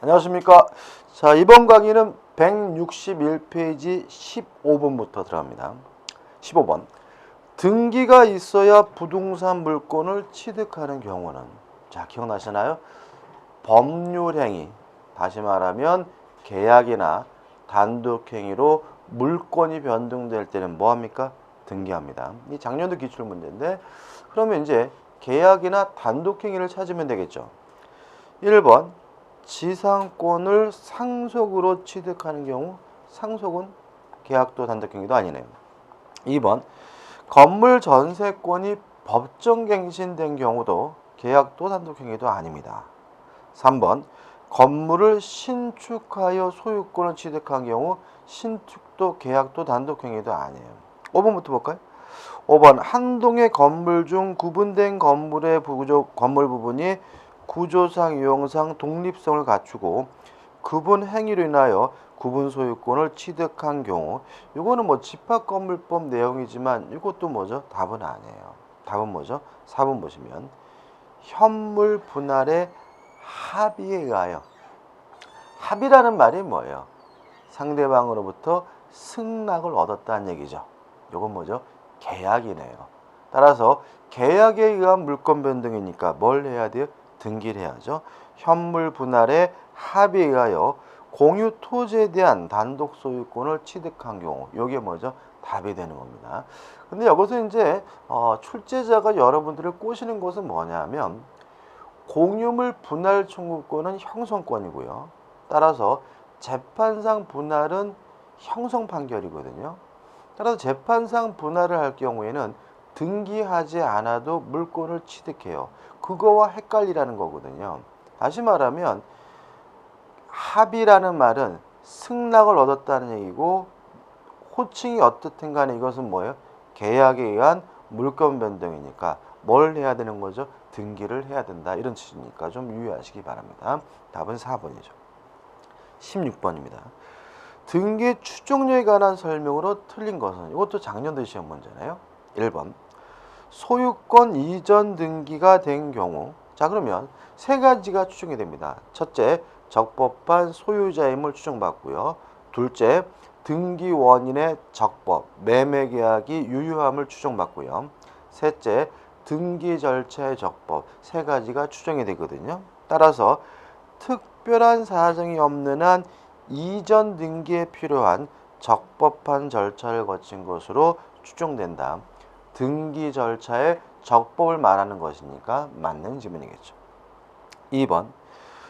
안녕하십니까. 자, 이번 강의는 161페이지 15번부터 들어갑니다. 15번. 등기가 있어야 부동산 물건을 취득하는 경우는, 자, 기억나시나요? 법률행위, 다시 말하면 계약이나 단독행위로 물건이 변동될 때는 뭐합니까? 등기합니다. 이 작년도 기출문제인데, 그러면 이제 계약이나 단독행위를 찾으면 되겠죠. 1번. 지상권을 상속으로 취득하는 경우, 상속은 계약도 단독행위도 아니네요. 2번. 건물 전세권이 법정갱신된 경우도 계약도 단독행위도 아닙니다. 3번. 건물을 신축하여 소유권을 취득한 경우 신축도 계약도 단독행위도 아니에요. 5번부터 볼까요? 5번. 한 동의 건물 중 구분된 건물 부분이 구조상, 유형상 독립성을 갖추고 구분 행위로 인하여 구분 소유권을 취득한 경우, 이거는 뭐 집합건물법 내용이지만 이것도 뭐죠? 답은 아니에요. 답은 뭐죠? 4번 보시면 현물 분할의 합의에 의하여. 합의라는 말이 뭐예요? 상대방으로부터 승낙을 얻었다는 얘기죠. 이건 뭐죠? 계약이네요. 따라서 계약에 의한 물권 변동이니까 뭘 해야 돼요? 등기를 해야죠. 현물 분할의 합의에 의하여 공유 토지에 대한 단독 소유권을 취득한 경우, 이게 뭐죠? 답이 되는 겁니다. 근데 여기서 이제 출제자가 여러분들을 꼬시는 것은 뭐냐면, 공유물 분할 청구권은 형성권이고요. 따라서 재판상 분할은 형성 판결이거든요. 따라서 재판상 분할을 할 경우에는 등기하지 않아도 물권을 취득해요. 그거와 헷갈리라는 거거든요. 다시 말하면 합의라는 말은 승낙을 얻었다는 얘기고, 호칭이 어떻든 간에 이것은 뭐예요? 계약에 의한 물권 변동이니까 뭘 해야 되는 거죠? 등기를 해야 된다, 이런 취지니까 좀 유의하시기 바랍니다. 답은 4번이죠. 16번입니다. 등기 추종료에 관한 설명으로 틀린 것은, 이것도 작년도 시험 문제네요. 1번. 소유권 이전 등기가 된 경우, 자, 그러면 세 가지가 추정이 됩니다. 첫째, 적법한 소유자임을 추정받고요. 둘째, 등기 원인의 적법, 매매 계약이 유효함을 추정받고요. 셋째, 등기 절차의 적법, 세 가지가 추정이 되거든요. 따라서 특별한 사정이 없는 한 이전 등기에 필요한 적법한 절차를 거친 것으로 추정된다. 등기 절차의 적법을 말하는 것이니까 맞는 지문이겠죠. 2번.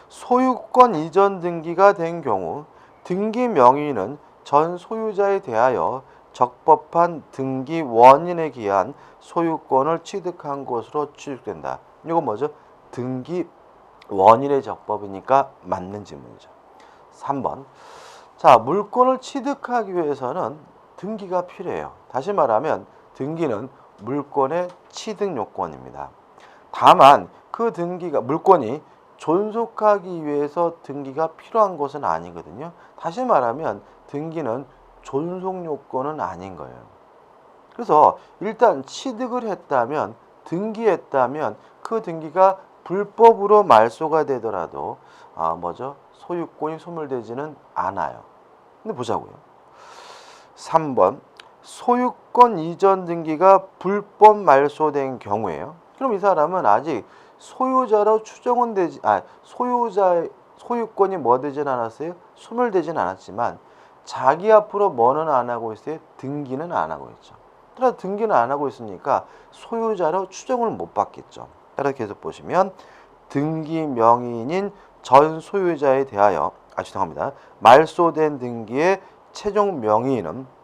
소유권 이전 등기가 된 경우 등기 명의인은 전 소유자에 대하여 적법한 등기 원인에 기한 소유권을 취득한 것으로 추측된다. 이건 뭐죠? 등기 원인의 적법이니까 맞는 지문이죠. 3번. 자, 물권을 취득하기 위해서는 등기가 필요해요. 다시 말하면 등기는 물권의 취득 요건입니다. 다만 그 등기가, 물권이 존속하기 위해서 등기가 필요한 것은 아니거든요. 다시 말하면 등기는 존속 요건은 아닌 거예요. 그래서 일단 취득을 했다면, 등기했다면 그 등기가 불법으로 말소가 되더라도 소유권이 소멸되지는 않아요. 근데 보자고요. 3번. 소유권 이전 등기가 불법 말소된 경우에요. 그럼 이 사람은 아직 소유자로 추정은 되지, 소유권이 뭐 되진 않았어요? 소멸되진 않았지만 자기 앞으로 뭐는 안 하고 있어요? 등기는 안 하고 있죠. 따라서 등기는 안 하고 있으니까 소유자로 추정을 못 받겠죠. 따라서 계속 보시면 등기 명의인인 전 소유자에 대하여, 말소된 등기의 최종 명의인은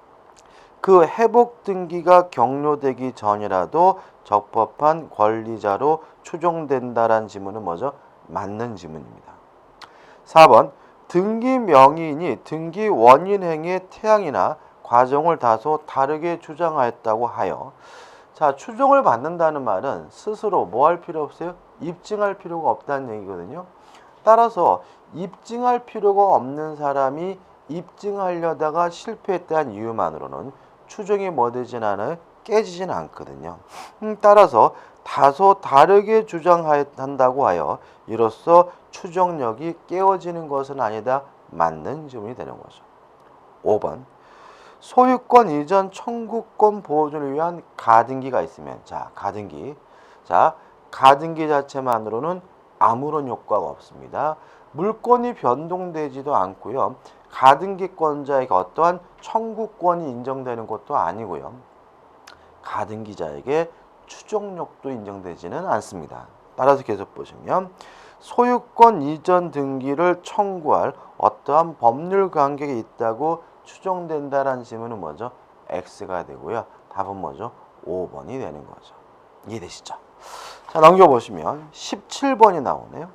그 회복 등기가 격려되기 전이라도 적법한 권리자로 추정된다라는 지문은 뭐죠? 맞는 지문입니다. 4번. 등기 명의인이 등기 원인 행위의 태양이나 과정을 다소 다르게 주장하였다고 하여, 자, 추정을 받는다는 말은 스스로 뭐 할 필요 없어요? 입증할 필요가 없다는 얘기거든요. 따라서 입증할 필요가 없는 사람이 입증하려다가 실패했다는 이유만으로는 추정이 뭐 되진 않아요? 깨지진 않거든요. 따라서 다소 다르게 주장한다고 하여 이로써 추정력이 깨어지는 것은 아니다. 맞는 질문이 되는 거죠. 5번. 소유권 이전 청구권 보존을 위한 가등기가 있으면, 자, 가등기. 자, 가등기 자체만으로는 아무런 효과가 없습니다. 물권이 변동되지도 않고요. 가등기권자에게 어떠한 청구권이 인정되는 것도 아니고요. 가등기자에게 추정력도 인정되지는 않습니다. 따라서 계속 보시면 소유권 이전 등기를 청구할 어떠한 법률 관계가 있다고 추정된다라는 질문은 뭐죠? X가 되고요. 답은 뭐죠? 5번이 되는 거죠. 이해되시죠? 자, 넘겨보시면 17번이 나오네요.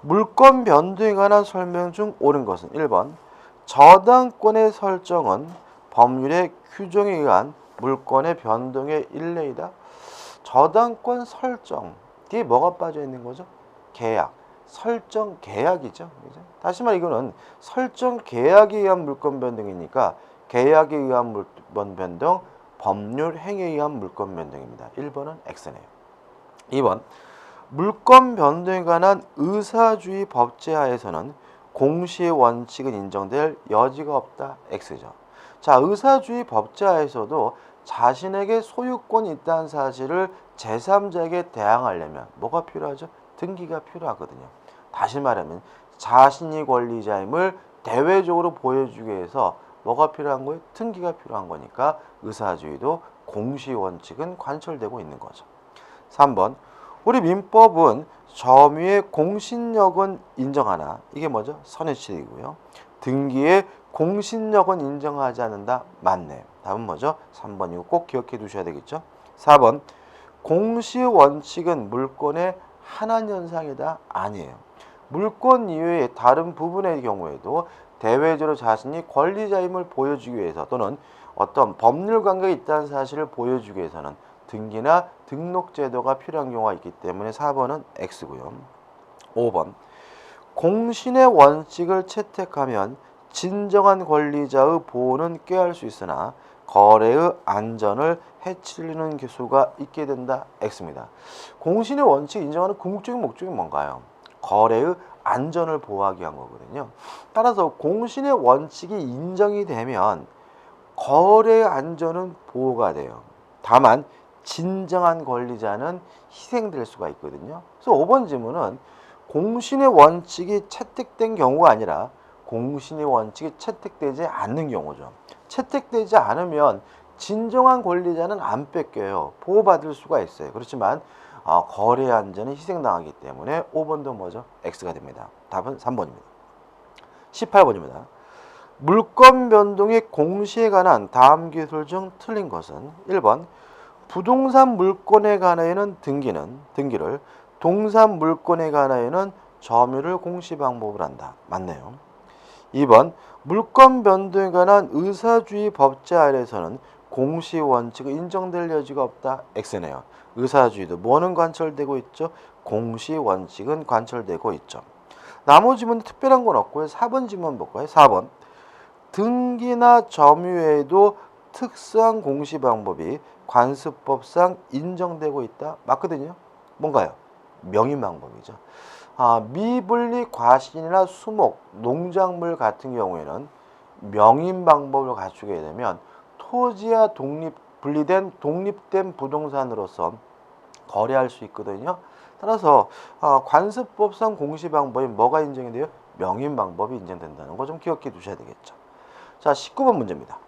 물권 변동에 관한 설명 중 옳은 것은 1번. 저당권의 설정은 법률의 규정에 의한 물권의 변동의 일례이다. 저당권 설정, 뒤에 뭐가 빠져 있는 거죠? 계약, 설정 계약이죠. 그죠? 다시 말해 이거는 설정 계약에 의한 물권 변동이니까 계약에 의한 물권 변동, 법률 행위에 의한 물권 변동입니다. 1번은 X네요. 2번. 물권 변동에 관한 의사주의 법제하에서는 공시의 원칙은 인정될 여지가 없다. X죠. 자, 의사주의 법제하에서도 자신에게 소유권이 있다는 사실을 제3자에게 대항하려면 뭐가 필요하죠? 등기가 필요하거든요. 다시 말하면 자신이 권리자임을 대외적으로 보여주기 위해서 뭐가 필요한 거예요? 등기가 필요한 거니까 의사주의도 공시 원칙은 관철되고 있는 거죠. 3번. 우리 민법은 점유의 공신력은 인정하나, 이게 뭐죠? 선의실이고요. 등기의 공신력은 인정하지 않는다. 맞네. 답은 뭐죠? 3번이고 꼭 기억해 두셔야 되겠죠. 4번. 공시의 원칙은 물권의 한한 현상이다. 아니에요. 물권 이외의 다른 부분의 경우에도 대외적으로 자신이 권리자임을 보여주기 위해서 또는 어떤 법률 관계가 있다는 사실을 보여주기 위해서는 등기나 등록 제도가 필요한 경우가 있기 때문에 4번은 X고요. 5번. 공신의 원칙을 채택하면 진정한 권리자의 보호는 꾀할 수 있으나 거래의 안전을 해치려는 수가 있게 된다. X입니다. 공신의 원칙 인정하는 궁극적인 목적이 뭔가요? 거래의 안전을 보호하기 위한 거거든요. 따라서 공신의 원칙이 인정이 되면 거래의 안전은 보호가 돼요. 다만 진정한 권리자는 희생될 수가 있거든요. 그래서 5번 질문은 공신의 원칙이 채택된 경우가 아니라 공신의 원칙이 채택되지 않는 경우죠. 채택되지 않으면 진정한 권리자는 안 뺏겨요. 보호받을 수가 있어요. 그렇지만 거래 안전은 희생당하기 때문에 5번도 뭐죠? X가 됩니다. 답은 3번입니다. 18번입니다. 물권 변동의 공시에 관한 다음 기술 중 틀린 것은 1번. 부동산 물권에 관하여는 등기를, 동산 물권에 관하여는 점유를 공시 방법을 한다. 맞네요. 2번. 물권 변동에 관한 의사주의 법제 아래에서는 공시 원칙이 인정될 여지가 없다. X네요. 의사주의도 뭐는 관철되고 있죠? 공시 원칙은 관철되고 있죠. 나머지 질문은 특별한 건 없고요. 4번 질문 볼까요? 4번. 등기나 점유에도 특수한 공시 방법이 관습법상 인정되고 있다. 맞거든요. 뭔가요? 명인 방법이죠. 미분리 과실이나 수목, 농작물 같은 경우에는 명인 방법을 갖추게 되면 토지와 분리된 독립된 부동산으로서 거래할 수 있거든요. 따라서 관습법상 공시 방법이 뭐가 인정이 돼요? 명인 방법이 인정된다는 거 좀 기억해 두셔야 되겠죠. 자, 19번 문제입니다.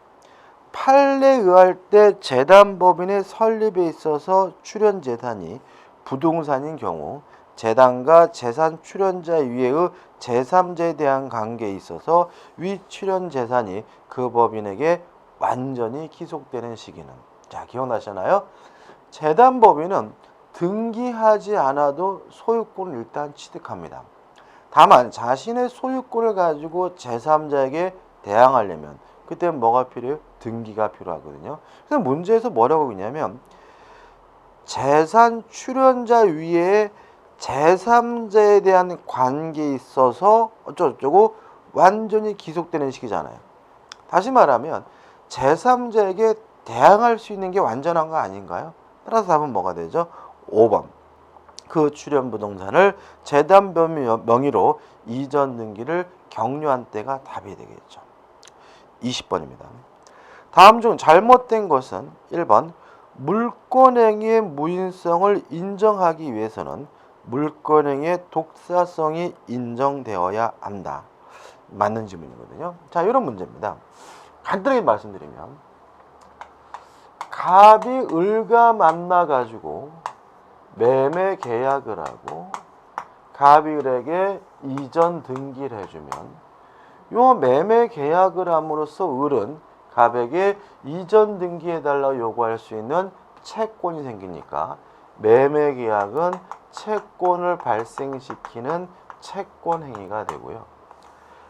판례에 의할 때 재단법인의 설립에 있어서 출연재산이 부동산인 경우 재단과 재산 출연자 이외의 제3자에 대한 관계에 있어서 위 출연재산이 그 법인에게 완전히 기속되는 시기는, 자, 기억나시나요? 재단법인은 등기하지 않아도 소유권을 일단 취득합니다. 다만 자신의 소유권을 가지고 제3자에게 대항하려면 그때는 뭐가 필요해요? 등기가 필요하거든요. 그래서 문제에서 뭐라고 했냐면 재산 출연자 위에 제3자에 대한 관계에 있어서 어쩌고저쩌고 완전히 기속되는 시기잖아요. 다시 말하면 제3자에게 대항할 수 있는 게 완전한 거 아닌가요? 따라서 답은 뭐가 되죠? 5번. 그 출연 부동산을 재단 명의로 이전 등기를 격려한 때가 답이 되겠죠. 20번입니다. 다음 중 잘못된 것은 1번 물권행위의 무인성을 인정하기 위해서는 물권행위의 독사성이 인정되어야 한다. 맞는 질문이거든요. 자, 이런 문제입니다. 간단하게 말씀드리면 갑이 을과 만나가지고 매매 계약을 하고 갑이 을에게 이전 등기를 해주면 요 매매 계약을 함으로써 을은 갑에게 이전 등기해달라고 요구할 수 있는 채권이 생기니까 매매 계약은 채권을 발생시키는 채권 행위가 되고요.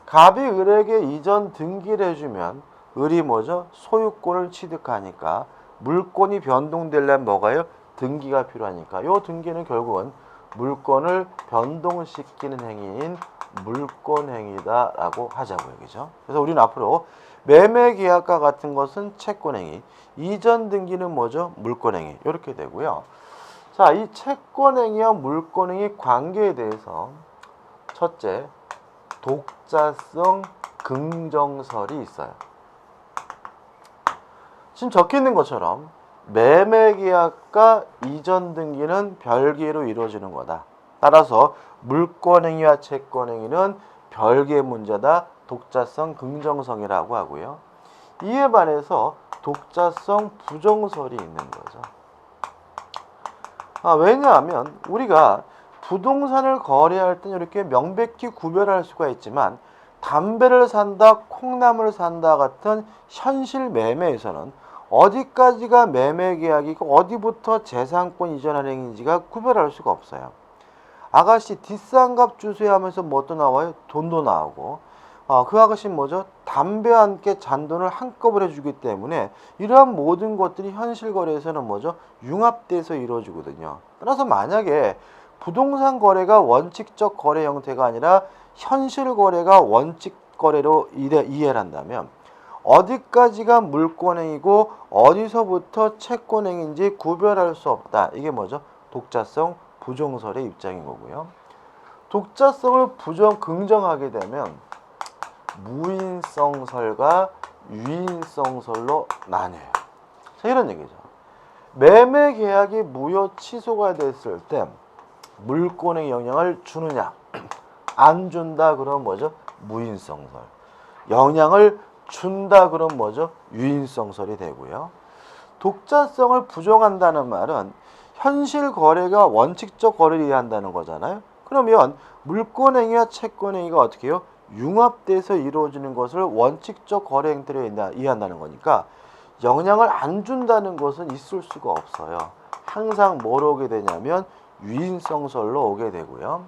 갑이 을에게 이전 등기를 해주면 을이 뭐죠? 소유권을 취득하니까 물권이 변동되려면 뭐가요? 등기가 필요하니까 요 등기는 결국은 물권을 변동시키는 행위인 물권행위다라고 하자고요. 그죠? 그래서 우리는 앞으로 매매계약과 같은 것은 채권행위, 이전 등기는 뭐죠? 물권행위. 이렇게 되고요. 자, 이 채권행위와 물권행위 관계에 대해서 첫째, 독자성 긍정설이 있어요. 지금 적혀 있는 것처럼 매매계약과 이전 등기는 별개로 이루어지는 거다. 따라서 물권행위와 채권행위는 별개의 문제다. 독자성 긍정성이라고 하고요. 이에 반해서 독자성 부정설이 있는 거죠. 왜냐하면 우리가 부동산을 거래할 때는 이렇게 명백히 구별할 수가 있지만 담배를 산다, 콩나물을 산다 같은 현실 매매에서는 어디까지가 매매 계약이고 어디부터 재산권 이전하는 행위인지가 구별할 수가 없어요. 아가씨 뒷산 값 주세요 하면서 뭣도 나와요? 돈도 나오고 그 아가씨는 뭐죠? 담배와 함께 잔돈을 한꺼번에 주기 때문에 이러한 모든 것들이 현실 거래에서는 뭐죠? 융합돼서 이루어지거든요. 따라서 만약에 부동산 거래가 원칙적 거래 형태가 아니라 현실 거래가 원칙 거래로 이해를 한다면 어디까지가 물권행위고 어디서부터 채권행위인지 구별할 수 없다. 이게 뭐죠? 독자성 부정설의 입장인 거고요. 독자성을 긍정하게 되면 무인성설과 유인성설로 나뉘어요. 자, 이런 얘기죠. 매매 계약이 무효 취소가 됐을 때 물권의 영향을 주느냐 안 준다 그러면 뭐죠? 무인성설. 영향을 준다 그러면 뭐죠? 유인성설이 되고요. 독자성을 부정한다는 말은 현실 거래가 원칙적 거래를 이해한다는 거잖아요. 그러면 물권행위와 채권행위가 어떻게 해요? 융합돼서 이루어지는 것을 원칙적 거래 행태로 이해한다는 거니까 영향을 안 준다는 것은 있을 수가 없어요. 항상 뭐로 오게 되냐면 유인성설로 오게 되고요.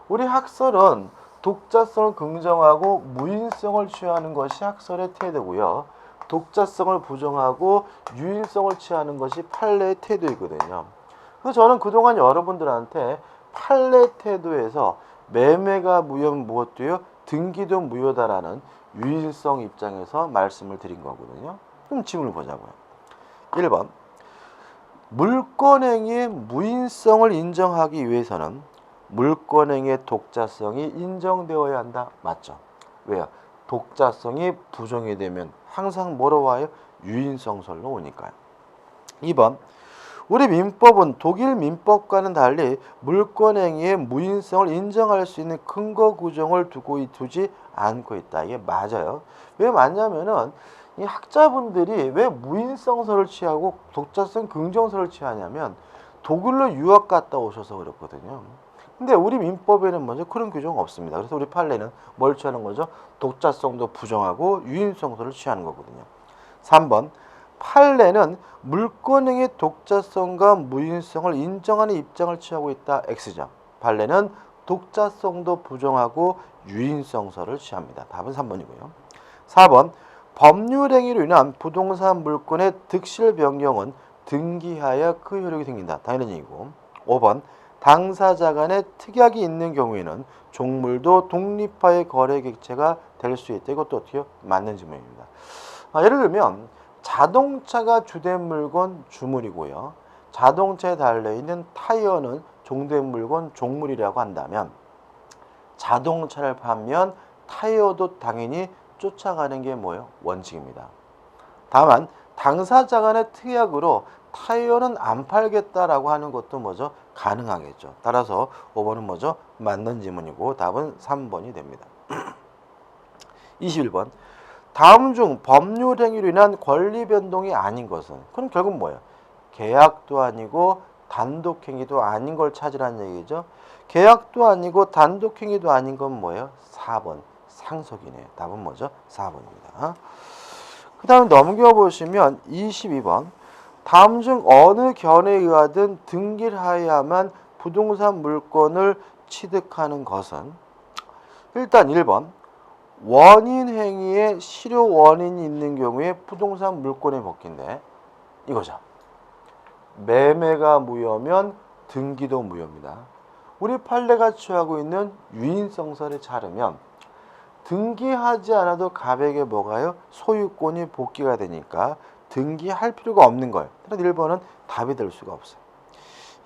우리 학설은 독자성을 긍정하고 무인성을 취하는 것이 학설의 태도고요. 독자성을 부정하고 유인성을 취하는 것이 판례의 태도이거든요. 그래서 저는 그동안 여러분들한테 판례 태도에서 매매가 무효면 무엇도요? 등기도 무효다라는 유인성 입장에서 말씀을 드린 거거든요. 그럼 질문을 보자고요. 1번 물권행위의 무인성을 인정하기 위해서는 물권행위의 독자성이 인정되어야 한다. 맞죠? 왜요? 독자성이 부정이 되면 항상 뭐로 와요? 유인성설로 오니까요. 2번 우리 민법은 독일 민법과는 달리 물권행위의 무인성을 인정할 수 있는 근거 구정을 두지 않고 있다. 이게 맞아요. 왜 맞냐면은 이 학자분들이 왜 무인성설을 취하고 독자성 긍정설을 취하냐면 독일로 유학 갔다 오셔서 그렇거든요. 근데 우리 민법에는 먼저 그런 규정 없습니다. 그래서 우리 판례는 뭘 취하는 거죠? 독자성도 부정하고 유인성설을 취하는 거거든요. 3번 판례는 물권행위의 독자성과 무인성을 인정하는 입장을 취하고 있다. X죠. 판례는 독자성도 부정하고 유인성설을 취합니다. 답은 3번이고요. 4번 법률행위로 인한 부동산 물권의 득실 변경은 등기하여 그 효력이 생긴다. 당연한 얘기고. 5번 당사자 간에 특약이 있는 경우에는 종물도 독립하여 거래 객체가 될 수 있다. 이것도 어떻게 맞는 질문입니다. 예를 들면 자동차가 주된 물건 주물이고요. 자동차에 달려있는 타이어는 종된 물건, 종물이라고 한다면 자동차를 팔면 타이어도 당연히 쫓아가는 게 뭐예요? 원칙입니다. 다만 당사자 간의 특약으로 타이어는 안 팔겠다라고 하는 것도 뭐죠? 가능하겠죠. 따라서 5번은 뭐죠? 맞는 지문이고 답은 3번이 됩니다. 21번. 다음 중 법률 행위로 인한 권리 변동이 아닌 것은? 그럼 결국 뭐예요? 계약도 아니고 단독행위도 아닌 걸 찾으라는 얘기죠. 계약도 아니고 단독행위도 아닌 건 뭐예요? 4번 상속이네요. 답은 뭐죠? 4번입니다. 그 다음에 넘겨보시면 22번. 다음 중 어느 견해에 의하든 등기를 하여야만 부동산 물건을 취득하는 것은? 일단 1번. 원인 행위에 실효 원인이 있는 경우에 부동산 물권의 복귀인데 이거죠. 매매가 무효면 등기도 무효입니다. 우리 판례가 취하고 있는 유인성설에 따르면 등기하지 않아도 갑에게 뭐가요? 소유권이 복귀가 되니까 등기할 필요가 없는 거예요. 그래서 1번은 답이 될 수가 없어요.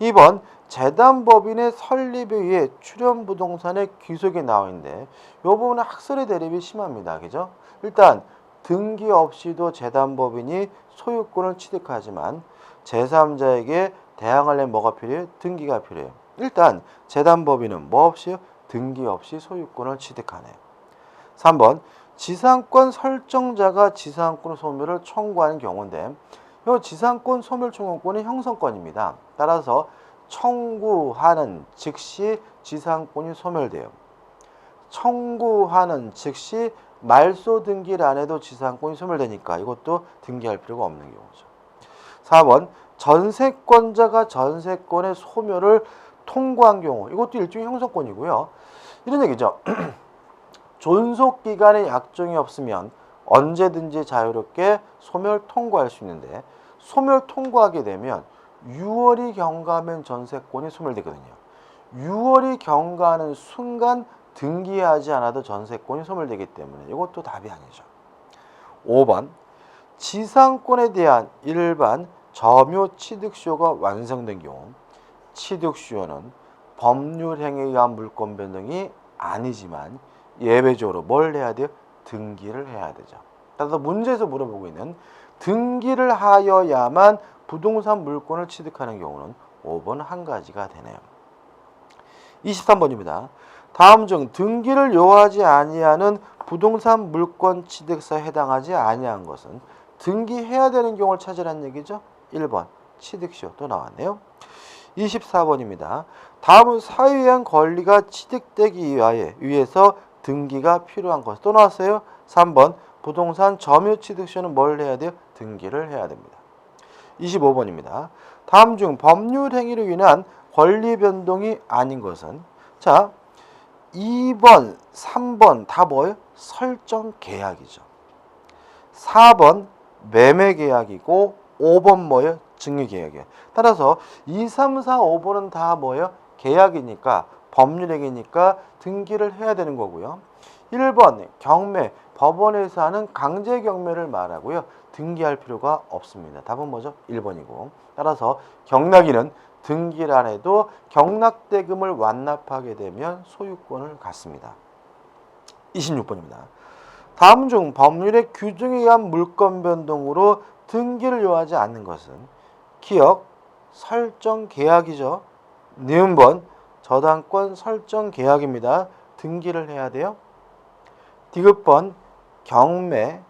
2번 재단법인의 설립에 의해 출연부동산의 귀속이 나와 있는데 이 부분은 학설의 대립이 심합니다. 그죠? 일단 등기 없이도 재단법인이 소유권을 취득하지만 제3자에게 대항하려면 뭐가 필요해요? 등기가 필요해요. 일단 재단법인은 뭐 없이요? 등기 없이 소유권을 취득하네요. 3번 지상권 설정자가 지상권 소멸을 청구하는 경우인데 이 지상권 소멸 청구권은 형성권입니다. 따라서 청구하는 즉시 지상권이 소멸돼요. 청구하는 즉시 말소 등기를 안 해도 지상권이 소멸되니까 이것도 등기할 필요가 없는 경우죠. 4번 전세권자가 전세권의 소멸을 통고한 경우 이것도 일종의 형성권이고요. 이런 얘기죠. 존속기간에 약정이 없으면 언제든지 자유롭게 소멸 통고할 수 있는데 소멸 통고하게 되면 6월이 경과하면 전세권이 소멸되거든요. 6월이 경과하는 순간 등기하지 않아도 전세권이 소멸되기 때문에 이것도 답이 아니죠. 5번 지상권에 대한 일반 점유 취득시효가 완성된 경우 취득시효는 법률행위에 의한 물권 변동이 아니지만 예외적으로 뭘 해야 돼요? 등기를 해야 되죠. 따라서 문제에서 물어보고 있는 등기를 하여야만 부동산 물권을 취득하는 경우는 5번 한 가지가 되네요. 23번입니다. 다음 중 등기를 요하지 아니하는 부동산 물권 취득사에 해당하지 아니한 것은? 등기해야 되는 경우를 찾으라는 얘기죠. 1번 취득시효 또 나왔네요. 24번입니다. 다음은 사유에 의한 권리가 취득되기 위해서 등기가 필요한 것. 또 나왔어요. 3번 부동산 점유 취득시효는 뭘 해야 돼요? 등기를 해야 됩니다. 25번입니다. 다음 중 법률 행위로 인한 권리 변동이 아닌 것은? 자, 2번, 3번 다 뭐예요? 설정 계약이죠. 4번 매매 계약이고 5번 뭐예요? 증여 계약이에요. 따라서 2, 3, 4, 5번은 다 뭐예요? 계약이니까 법률행위니까 등기를 해야 되는 거고요. 1번 경매, 법원에서 하는 강제 경매를 말하고요. 등기할 필요가 없습니다. 답은 뭐죠? 1번이고. 따라서 경락인은 등기를 안 해도 경락대금을 완납하게 되면 소유권을 갖습니다. 26번입니다. 다음 중 법률의 규정에 의한 물권 변동으로 등기를 요하지 않는 것은? 기억, 설정 계약이죠. 니은번 저당권 설정 계약입니다. 등기를 해야 돼요. 디귿번 경매,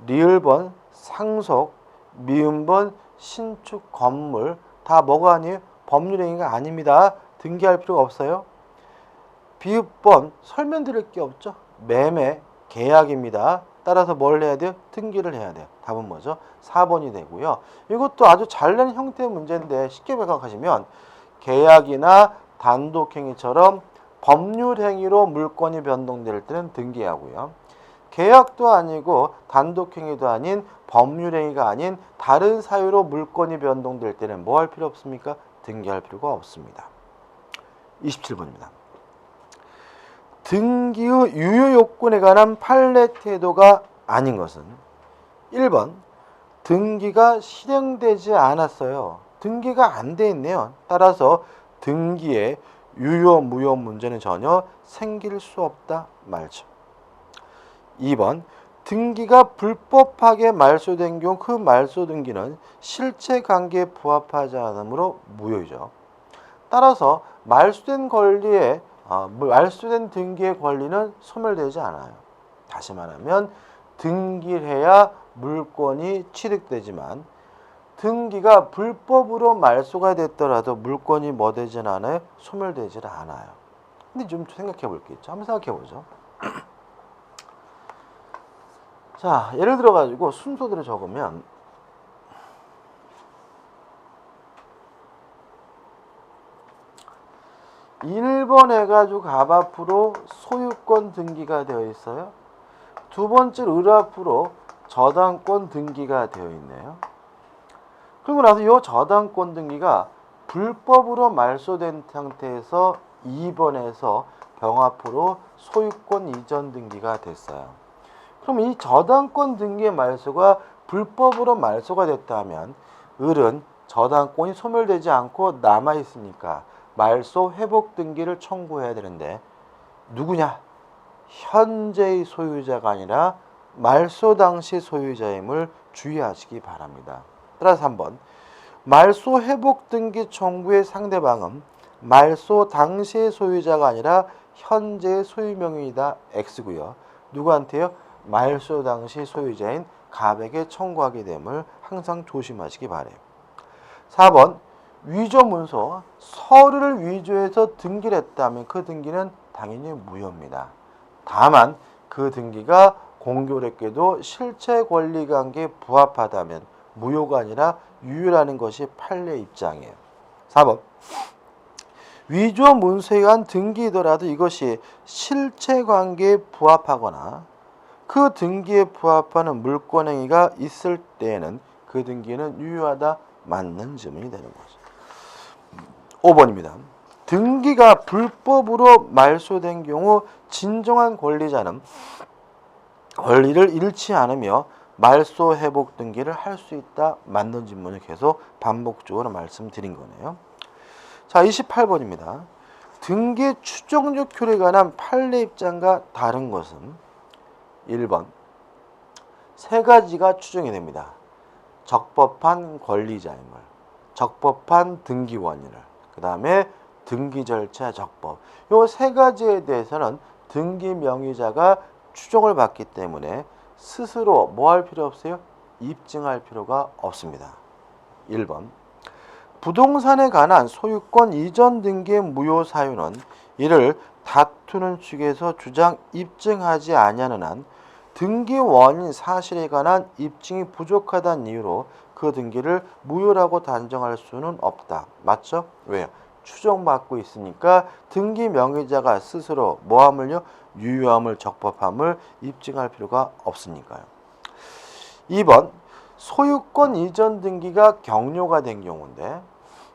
리을번 상속, 미음번 신축 건물 다 뭐가 아니에요? 법률행위가 아닙니다. 등기할 필요가 없어요. 비읍번 설명드릴 게 없죠. 매매 계약입니다. 따라서 뭘 해야 돼요? 등기를 해야 돼요. 답은 뭐죠? 4번이 되고요. 이것도 아주 잘난 형태의 문제인데 쉽게 생각하시면 계약이나 단독행위처럼 법률행위로 물권이 변동될 때는 등기하고요. 계약도 아니고 단독행위도 아닌 법률행위가 아닌 다른 사유로 물권이 변동될 때는 뭐 할 필요 없습니까? 등기할 필요가 없습니다. 27번입니다. 등기 후 유효 요건에 관한 판례 태도가 아닌 것은? 1번 등기가 실행되지 않았어요. 등기가 안 돼 있네요. 따라서 등기에 유효 무효 문제는 전혀 생길 수 없다 말죠. 2번 등기가 불법하게 말소된 경우 그 말소 등기는 실체 관계에 부합하지 않으므로 무효이죠. 따라서 말소된 등기의 권리는 소멸되지 않아요. 다시 말하면 등기를 해야 물권이 취득되지만 등기가 불법으로 말소가 됐더라도 물권이 뭐 되진 않아요? 소멸되질 않아요. 근데 좀 생각해 볼 게 있죠. 한번 생각해 보죠. 자, 예를 들어 가지고 순서대로 적으면 1번 해가지고 갑 앞으로 소유권 등기가 되어 있어요. 두 번째로 을 앞으로 저당권 등기가 되어 있네요. 그리고 나서 이 저당권 등기가 불법으로 말소된 상태에서 2번에서 병 앞으로 소유권 이전 등기가 됐어요. 그럼 이 저당권 등기의 말소가 불법으로 말소가 됐다면 을은 저당권이 소멸되지 않고 남아 있으니까 말소 회복 등기를 청구해야 되는데 누구냐? 현재의 소유자가 아니라 말소 당시 소유자임을 주의하시기 바랍니다. 따라서 한번 말소 회복 등기 청구의 상대방은 말소 당시의 소유자가 아니라 현재의 소유명의이다 X고요. 누구한테요? 말소 당시 소유자인 갑에게 청구하게 됨을 항상 조심하시기 바래요. 4번 위조 문서, 서류를 위조해서 등기를 했다면 그 등기는 당연히 무효입니다. 다만 그 등기가 공교롭게도 실체 권리 관계에 부합하다면 무효가 아니라 유효라는 것이 판례 입장이에요. 4번 위조 문서에 의한 등기이더라도 이것이 실체 관계에 부합하거나 그 등기에 부합하는 물권행위가 있을 때에는 그 등기는 유효하다 맞는 질문이 되는 거죠. 5번입니다. 등기가 불법으로 말소된 경우 진정한 권리자는 권리를 잃지 않으며 말소 회복 등기를 할 수 있다 맞는 질문을 계속 반복적으로 말씀드린 거네요. 자, 28번입니다. 등기 추정적 효력에 관한 판례 입장과 다른 것은 1번 세 가지가 추정이 됩니다. 적법한 권리자임을, 적법한 등기 원인을, 그 다음에 등기 절차 적법. 이 세 가지에 대해서는 등기 명의자가 추정을 받기 때문에 스스로 뭐 할 필요 없어요? 입증할 필요가 없습니다. 1번 부동산에 관한 소유권 이전 등기의 무효 사유는 이를 다투는 측에서 주장 입증하지 아니하는 한 등기 원인 사실에 관한 입증이 부족하다는 이유로 그 등기를 무효라고 단정할 수는 없다. 맞죠? 왜요? 추정받고 있으니까 등기 명의자가 스스로 뭐함을요? 유효함을 적법함을 입증할 필요가 없으니까요. 2번 소유권 이전 등기가 경료가 된 경우인데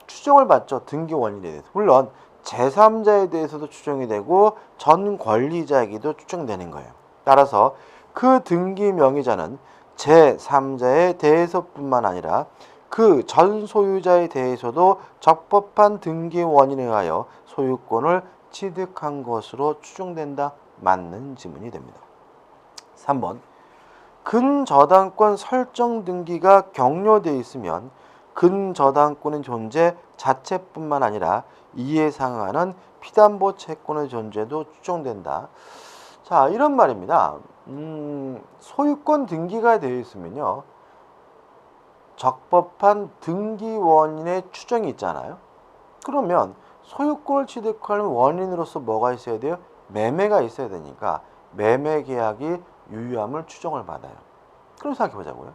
추정을 받죠. 등기 원인에 대해서. 물론 제3자에 대해서도 추정이 되고 전 권리자에게도 추정되는 거예요. 따라서 그 등기 명의자는 제3자에 대해서뿐만 아니라 그 전 소유자에 대해서도 적법한 등기 원인에 의하여 소유권을 취득한 것으로 추정된다. 맞는 지문이 됩니다. 3번 근저당권 설정 등기가 경료되어 있으면 근저당권의 존재 자체뿐만 아니라 이에 상응하는 피담보 채권의 존재도 추정된다. 자, 이런 말입니다. 소유권 등기가 되어 있으면요. 적법한 등기 원인의 추정이 있잖아요. 그러면 소유권을 취득하는 원인으로서 뭐가 있어야 돼요? 매매가 있어야 되니까 매매 계약이 유효함을 추정을 받아요. 그럼 생각해 보자고요.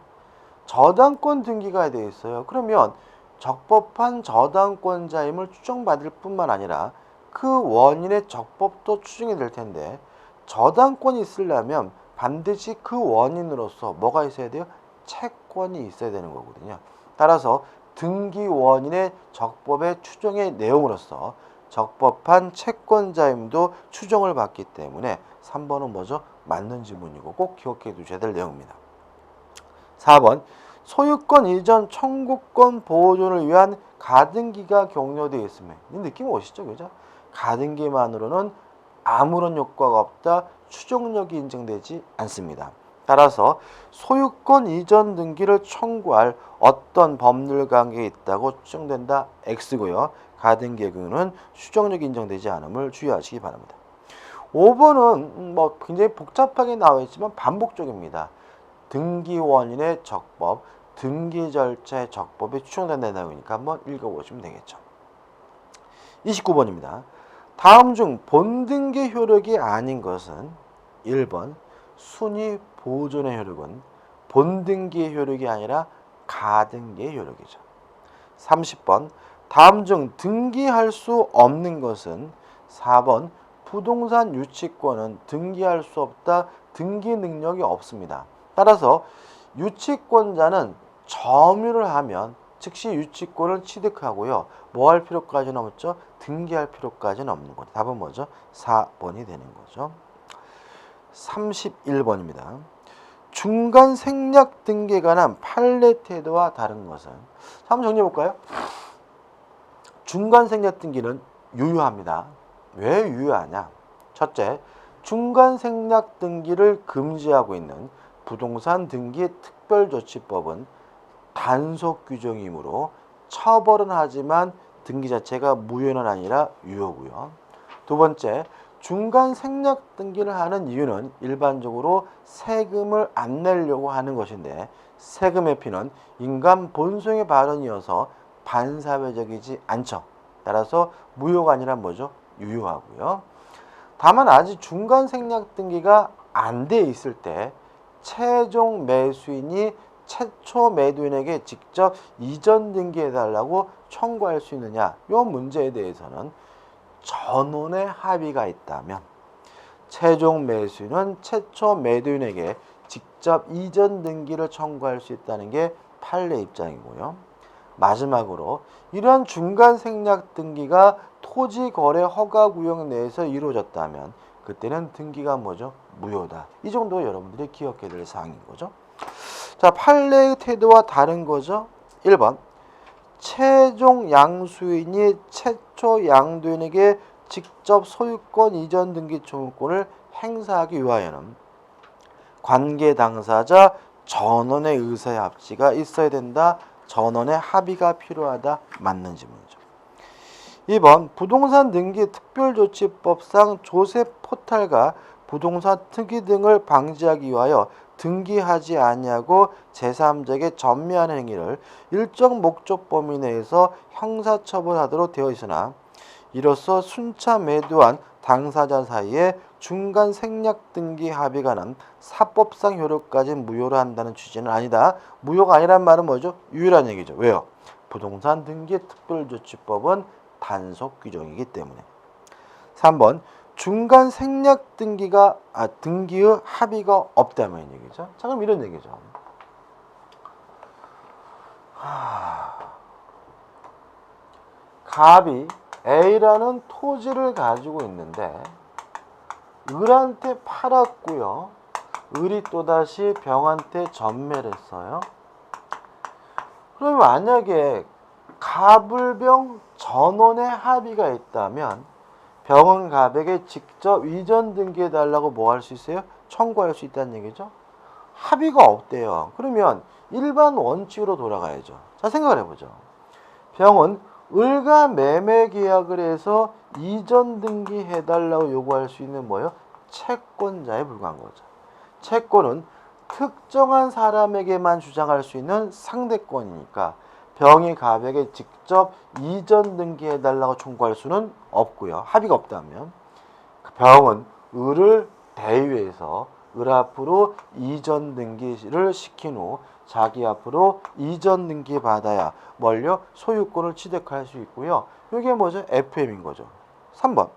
저당권 등기가 되어 있어요. 그러면 적법한 저당권자임을 추정받을 뿐만 아니라 그 원인의 적법도 추정이 될 텐데 저당권이 있으려면 반드시 그 원인으로서 뭐가 있어야 돼요? 채권이 있어야 되는 거거든요. 따라서 등기 원인의 적법의 추정의 내용으로서 적법한 채권자임도 추정을 받기 때문에 3번은 뭐죠? 맞는 지문이고 꼭 기억해 두셔야 될 내용입니다. 4번 소유권 이전 청구권 보존을 위한 가등기가 격려되어 있으면 이 느낌 오시죠? 그죠? 가등기만으로는 아무런 효과가 없다. 추종력이 인정되지 않습니다. 따라서 소유권 이전 등기를 청구할 어떤 법률 관계에 있다고 추정된다. X고요. 가등기의 경우는 추정력이 인정되지 않음을 주의하시기 바랍니다. 5번은 뭐 굉장히 복잡하게 나와 있지만 반복적입니다. 등기 원인의 적법, 등기 절차의 적법이 추정된다는 내용이니까 한번 읽어보시면 되겠죠. 29번입니다. 다음 중 본등기 효력이 아닌 것은 1번 순위 보존의 효력은 본등기의 효력이 아니라 가등기의 효력이죠. 30번 다음 중 등기할 수 없는 것은 4번 부동산 유치권은 등기할 수 없다. 등기 능력이 없습니다. 따라서 유치권자는 점유를 하면 즉시 유치권을 취득하고요. 뭐 할 필요까지는 없죠? 등기할 필요까지는 없는 거죠. 답은 뭐죠? 4번이 되는 거죠. 31번입니다. 중간 생략 등기에 관한 판례 태도와 다른 것은? 한번 정리해 볼까요? 중간 생략 등기는 유효합니다. 왜 유효하냐? 첫째, 중간 생략 등기를 금지하고 있는 부동산 등기 특별조치법은 단속 규정이므로 처벌은 하지만 등기 자체가 무효는 아니라 유효고요. 두 번째, 중간 생략 등기를 하는 이유는 일반적으로 세금을 안 내려고 하는 것인데 세금 회피는 인간 본성의 발언이어서 반사회적이지 않죠. 따라서 무효가 아니라 뭐죠? 유효하고요. 다만 아직 중간 생략 등기가 안 돼 있을 때 최종 매수인이 최초 매도인에게 직접 이전 등기해달라고 청구할 수 있느냐? 이 문제에 대해서는 전원의 합의가 있다면 최종 매수인은 최초 매도인에게 직접 이전 등기를 청구할 수 있다는 게 판례 입장이고요. 마지막으로 이러한 중간 생략 등기가 토지 거래 허가 구역 내에서 이루어졌다면 그때는 등기가 뭐죠? 무효다. 이 정도 여러분들이 기억해야 될 사항인 거죠. 자, 판례의 태도와 다른 거죠. 1번 최종 양수인이 최초 양도인에게 직접 소유권 이전 등기 청구권을 행사하기 위하여는 관계 당사자 전원의 의사의 합치가 있어야 된다. 전원의 합의가 필요하다. 맞는 질문이죠. 2번 부동산 등기 특별조치법상 조세 포탈과 부동산 특이 등을 방지하기 위하여 등기하지 아니하고 제3자에게 전매하는 행위를 일정 목적 범위 내에서 형사처벌하도록 되어 있으나 이로써 순차 매도한 당사자 사이에 중간 생략 등기 합의가 난 사법상 효력까지 무효로 한다는 취지는 아니다. 무효가 아니란 말은 뭐죠? 유효란 얘기죠. 왜요? 부동산 등기 특별조치법은 단속 규정이기 때문에. 3번 중간 생략 등기가 등기의 합의가 없다면 얘기죠. 자, 그럼 이런 얘기죠. 갑이 A라는 토지를 가지고 있는데 을한테 팔았고요. 을이 또다시 병한테 전매를 했어요. 그러면 만약에 갑을병 전원의 합의가 있다면 병은 갑에게 직접 이전 등기해달라고 뭐 할 수 있어요? 청구할 수 있다는 얘기죠. 합의가 없대요. 그러면 일반 원칙으로 돌아가야죠. 자, 생각을 해보죠. 병은 을과 매매 계약을 해서 이전 등기해달라고 요구할 수 있는 뭐예요? 채권자에 불과한 거죠. 채권은 특정한 사람에게만 주장할 수 있는 상대권이니까 병이 갑에게 직접 이전 등기해달라고 청구할 수는 없고요. 합의가 없다면 병은 을을 대위해서 을 앞으로 이전 등기를 시킨 후 자기 앞으로 이전 등기 받아야 뭘요? 소유권을 취득할 수 있고요. 이게 뭐죠? FM인 거죠. 3번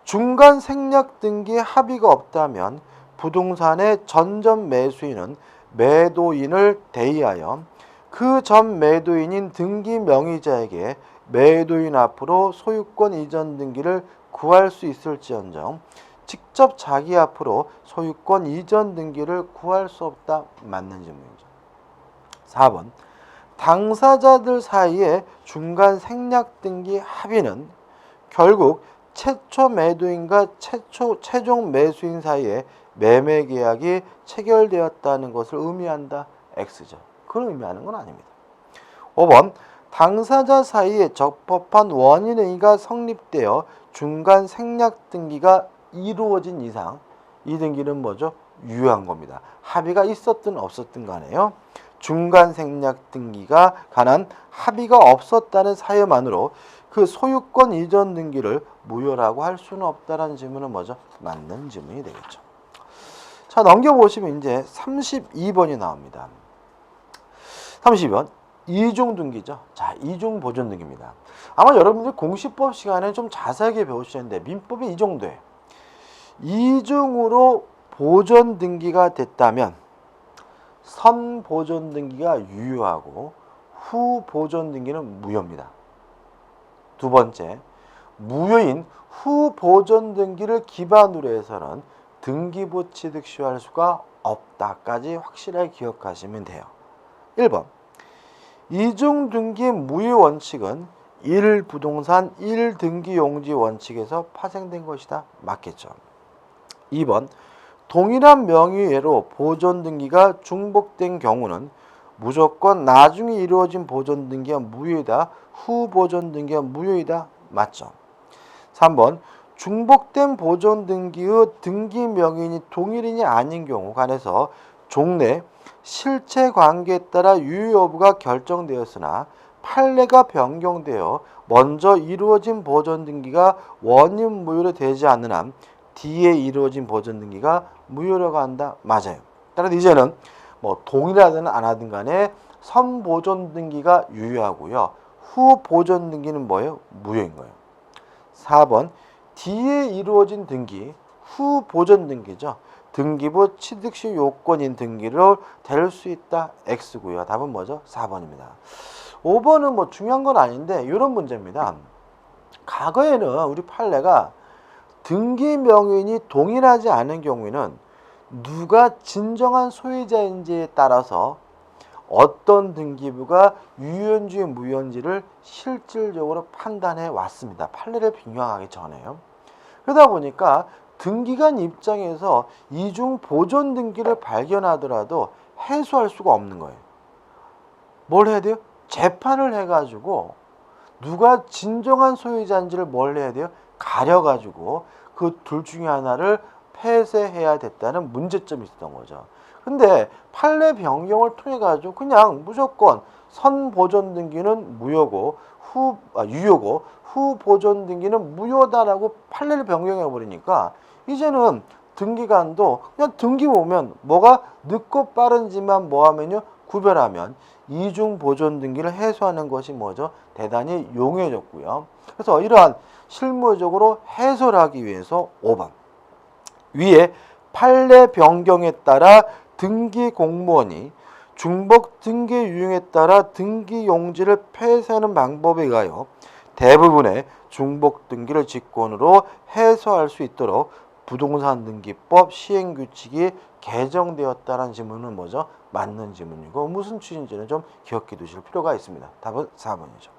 중간 생략 등기 합의가 없다면 부동산의 전전 매수인은 매도인을 대의하여 그 전 매도인인 등기 명의자에게 매도인 앞으로 소유권 이전 등기를 구할 수 있을지언정 직접 자기 앞으로 소유권 이전 등기를 구할 수 없다. 맞는 질문이죠. 4번 당사자들 사이의 중간 생략 등기 합의는 결국 최초 매도인과 최종 매수인 사이에 매매 계약이 체결되었다는 것을 의미한다. X죠. 그걸 의미하는 건 아닙니다. 5번 당사자 사이에 적법한 원인행위가 성립되어 중간 생략 등기가 이루어진 이상 이 등기는 뭐죠? 유효한 겁니다. 합의가 있었든 없었든 간에요. 중간 생략 등기가 관한 합의가 없었다는 사유만으로 그 소유권 이전 등기를 무효라고 할 수는 없다라는 질문은 뭐죠? 맞는 질문이 되겠죠. 자, 넘겨보시면 이제 32번이 나옵니다. 32번 이중 등기죠. 자, 이중 보존 등기입니다. 아마 여러분들 공시법 시간에 좀 자세하게 배우셨는데 민법이 이 정도예요. 이중으로 보존 등기가 됐다면 선 보존 등기가 유효하고 후 보존 등기는 무효입니다. 두 번째, 무효인 후 보존 등기를 기반으로 해서는 등기부 취득 시효할 수가 없다까지 확실하게 기억하시면 돼요. 1번 이중 등기 무효 원칙은 1부동산 1등기용지 원칙에서 파생된 것이다. 맞겠죠. 2번 동일한 명의외로 보존 등기가 중복된 경우는 무조건 나중에 이루어진 보존 등기가 무효이다. 후 보존 등기가 무효이다. 맞죠. 3번 중복된 보존 등기의 등기 명의인이 동일인이 아닌 경우 관해서 종래 실체 관계에 따라 유효 여부가 결정되었으나 판례가 변경되어 먼저 이루어진 보존 등기가 원인 무효로 되지 않는 한 뒤에 이루어진 보존 등기가 무효라고 한다. 맞아요. 따라서 이제는 뭐 동일하든 안 하든 간에 선 보존 등기가 유효하고요. 후 보존 등기는 뭐예요? 무효인 거예요. 4번 뒤에 이루어진 등기, 후 보존 등기죠. 등기부 취득시 요건인 등기로 될 수 있다. X고요. 답은 뭐죠? 4번입니다. 5번은 뭐 중요한 건 아닌데 이런 문제입니다. 과거에는 우리 판례가 등기 명의인이 동일하지 않은 경우에는 누가 진정한 소유자인지에 따라서 어떤 등기부가 유효인지 무효인지를 실질적으로 판단해 왔습니다. 판례를 변경하기 전에요. 그러다 보니까 등기관 입장에서 이중 보존 등기를 발견하더라도 해소할 수가 없는 거예요. 뭘 해야 돼요? 재판을 해가지고 누가 진정한 소유자인지를 뭘 해야 돼요? 가려가지고 그 둘 중에 하나를 폐쇄해야 됐다는 문제점이 있었던 거죠. 근데 판례 변경을 통해 가지고 그냥 무조건 선 보존 등기는 무효고 유효고 후 보존 등기는 무효다라고 판례를 변경해 버리니까 이제는 등기관도 그냥 등기 보면 뭐가 늦고 빠른지만 뭐하면요 구별하면 이중 보존 등기를 해소하는 것이 뭐죠? 대단히 용이해졌고요. 그래서 이러한 실무적으로 해소하기 위해서 5번 위에 판례 변경에 따라 등기 공무원이 중복 등기 유형에 따라 등기 용지를 폐쇄하는 방법에 의하여 대부분의 중복 등기를 직권으로 해소할 수 있도록 부동산 등기법 시행규칙이 개정되었다는 질문은 뭐죠? 맞는 질문이고 무슨 취지인지는 좀 기억해 두실 필요가 있습니다. 답은 4번이죠.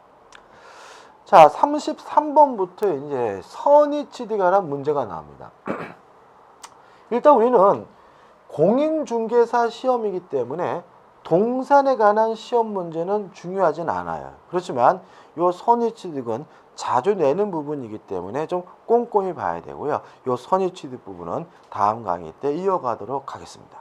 자, 33번부터 이제 선의 취득에 관한 문제가 나옵니다. 일단 우리는 공인중개사 시험이기 때문에 동산에 관한 시험 문제는 중요하진 않아요. 그렇지만 이 선의취득은 자주 내는 부분이기 때문에 좀 꼼꼼히 봐야 되고요. 이 선의취득 부분은 다음 강의 때 이어가도록 하겠습니다.